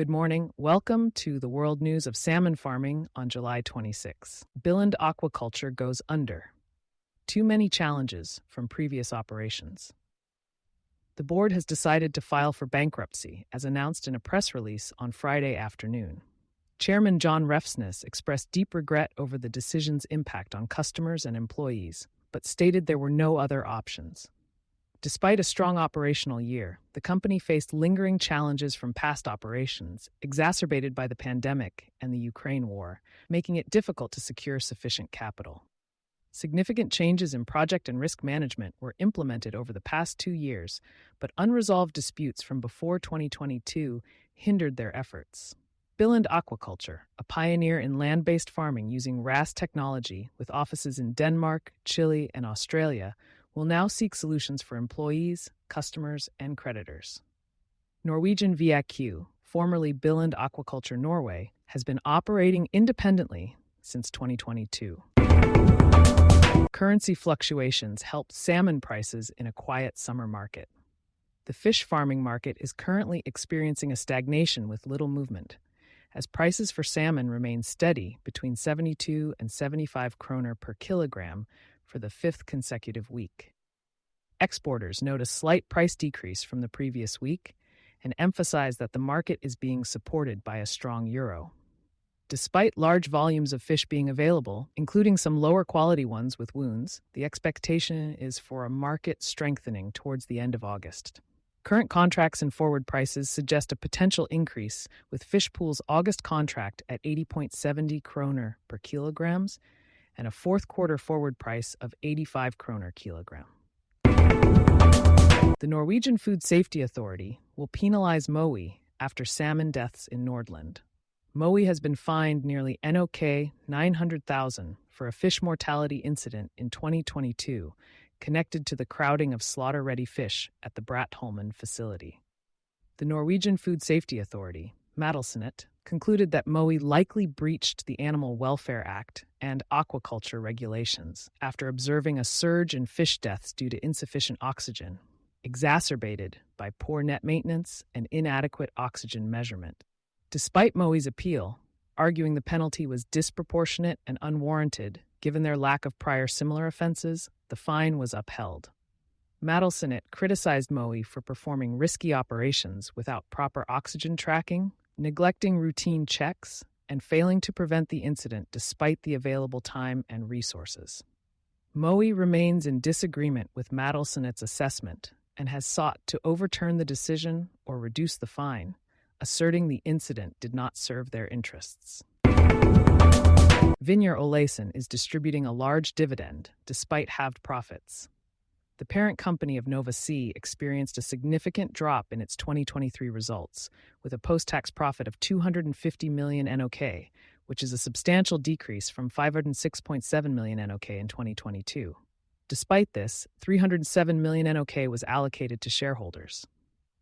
Good morning. Welcome to the world news of salmon farming on July 26. Billund aquaculture goes under. Too many challenges from previous operations. The board has decided to file for bankruptcy, as announced in a press release on Friday afternoon. Chairman John Refsness expressed deep regret over the decision's impact on customers and employees, but stated there were no other options. Despite a strong operational year, the company faced lingering challenges from past operations, exacerbated by the pandemic and the Ukraine war, making it difficult to secure sufficient capital. Significant changes in project and risk management were implemented over the past 2 years, but unresolved disputes from before 2022 hindered their efforts. Billund Aquaculture, a pioneer in land-based farming using RAS technology with offices in Denmark, Chile, and Australia, will now seek solutions for employees, customers, and creditors. Norwegian VAQ, formerly Billund Aquaculture Norway, has been operating independently since 2022. Currency fluctuations helped salmon prices in a quiet summer market. The fish farming market is currently experiencing a stagnation with little movement, as prices for salmon remain steady between 72 and 75 kroner per kilogram for the 5th consecutive week. Exporters note a slight price decrease from the previous week and emphasize that the market is being supported by a strong euro. Despite large volumes of fish being available, including some lower quality ones with wounds, the expectation is for a market strengthening towards the end of August. Current contracts and forward prices suggest a potential increase, with Fishpool's August contract at 80.70 kroner per kilograms and a fourth quarter forward price of 85 kroner kilogram. The Norwegian Food Safety Authority will penalize Mowi after salmon deaths in Nordland. Mowi has been fined nearly NOK 900,000 for a fish mortality incident in 2022 connected to the crowding of slaughter-ready fish at the Brattholmen facility. The Norwegian Food Safety Authority, Mattilsynet, concluded that Mowi likely breached the Animal Welfare Act and aquaculture regulations after observing a surge in fish deaths due to insufficient oxygen, exacerbated by poor net maintenance and inadequate oxygen measurement. Despite Mowi's appeal, arguing the penalty was disproportionate and unwarranted given their lack of prior similar offenses, the fine was upheld. Mattilsynet criticized Mowi for performing risky operations without proper oxygen tracking, neglecting routine checks, and failing to prevent the incident despite the available time and resources. Mowi remains in disagreement with Mattilsynet's assessment and has sought to overturn the decision or reduce the fine, asserting the incident did not serve their interests. Vinjar Olaisen is distributing a large dividend despite halved profits. The parent company of Nova Sea experienced a significant drop in its 2023 results, with a post-tax profit of 250 million NOK, which is a substantial decrease from 506.7 million NOK in 2022. Despite this, 307 million NOK was allocated to shareholders.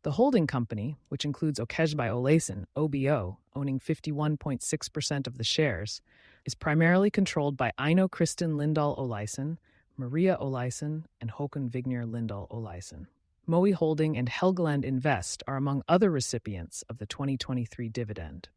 The holding company, which includes Okejby Olaisen, OBO, owning 51.6% of the shares, is primarily controlled by Eino Kristin Lindahl Olaisen, Maria Olaisen, and Håkon Vigner Lindahl Olaisen. Mowi Holding and Helgeland Invest are among other recipients of the 2023 dividend.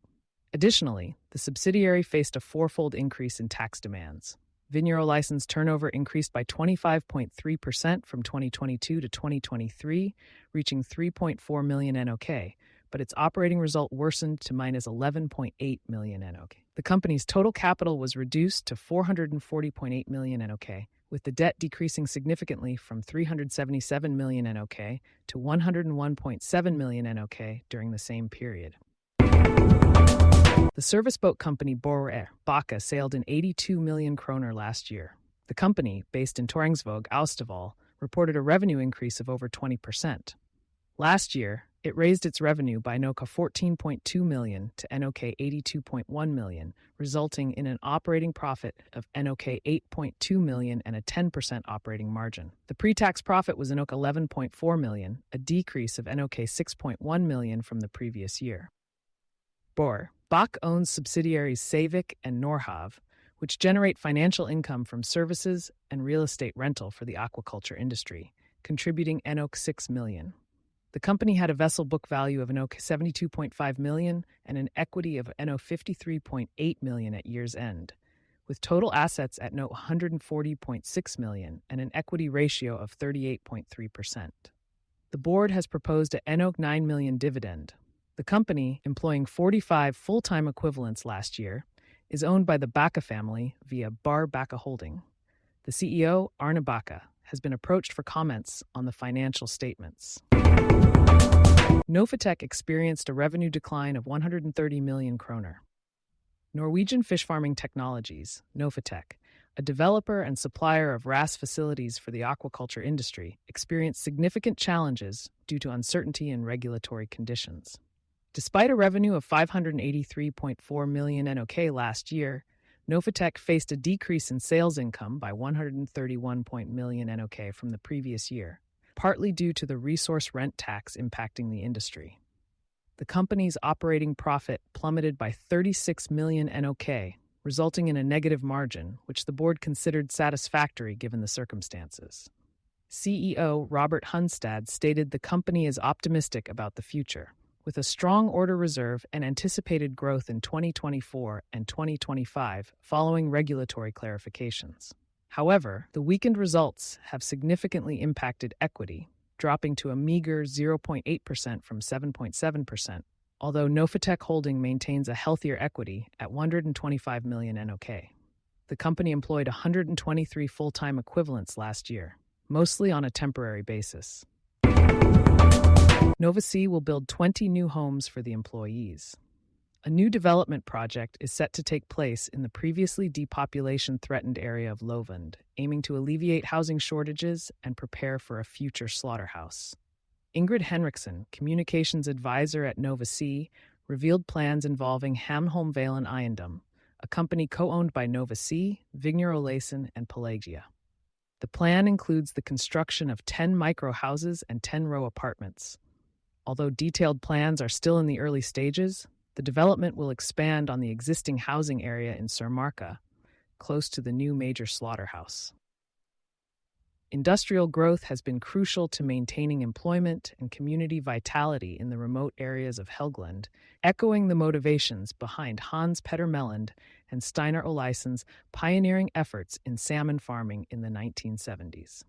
Additionally, the subsidiary faced a fourfold increase in tax demands. Vinjar Olaisen's turnover increased by 25.3% from 2022 to 2023, reaching 3.4 million NOK, but its operating result worsened to minus 11.8 million NOK. The company's total capital was reduced to 440.8 million NOK, with the debt decreasing significantly from 377 million NOK to 101.7 million NOK during the same period. The service boat company Borøya Baka sailed in 82 million kroner last year. The company, based in Toringsvåg, Austevoll, reported a revenue increase of over 20%. Last year, it raised its revenue by NOK 14.2 million to NOK 82.1 million, resulting in an operating profit of NOK 8.2 million and a 10% operating margin. The pre-tax profit was NOK 11.4 million, a decrease of NOK 6.1 million from the previous year. Bak owns subsidiaries Savik and Norhav, which generate financial income from services and real estate rental for the aquaculture industry, contributing NOK 6 million. The company had a vessel book value of 72.5 million and an equity of 53.8 million at year's end, with total assets at 140.6 million and an equity ratio of 38.3%. The board has proposed a 9 million dividend. The company, employing 45 full-time equivalents last year, is owned by the Baca family via Bar Baca Holding. The CEO, Arne Baca, has been approached for comments on the financial statements. Novatech experienced a revenue decline of 130 million kroner. Norwegian Fish Farming Technologies, Novatech, a developer and supplier of RAS facilities for the aquaculture industry, experienced significant challenges due to uncertainty in regulatory conditions. Despite a revenue of 583.4 million NOK last year, Novatech faced a decrease in sales income by 131 million NOK from the previous year, partly due to the resource rent tax impacting the industry. The company's operating profit plummeted by 36 million NOK, resulting in a negative margin, which the board considered satisfactory given the circumstances. CEO Robert Hunstad stated the company is optimistic about the future, with a strong order reserve and anticipated growth in 2024 and 2025 following regulatory clarifications. However, the weakened results have significantly impacted equity, dropping to a meager 0.8% from 7.7%, although Novatech Holding maintains a healthier equity at 125 million NOK. The company employed 123 full-time equivalents last year, mostly on a temporary basis. Nova Sea will build 20 new homes for the employees. A new development project is set to take place in the previously depopulation-threatened area of Lovund, aiming to alleviate housing shortages and prepare for a future slaughterhouse. Ingrid Henriksen, communications advisor at Nova Sea, revealed plans involving Hamholmvalen Eiendom, a company co-owned by Nova Sea, Vignir Olaisen, and Pelagia. The plan includes the construction of 10 micro-houses and 10-row apartments. Although detailed plans are still in the early stages, the development will expand on the existing housing area in Sørmarka, close to the new major slaughterhouse. Industrial growth has been crucial to maintaining employment and community vitality in the remote areas of Helgeland, echoing the motivations behind Hans Petter Melland and Steinar Oleisen's pioneering efforts in salmon farming in the 1970s.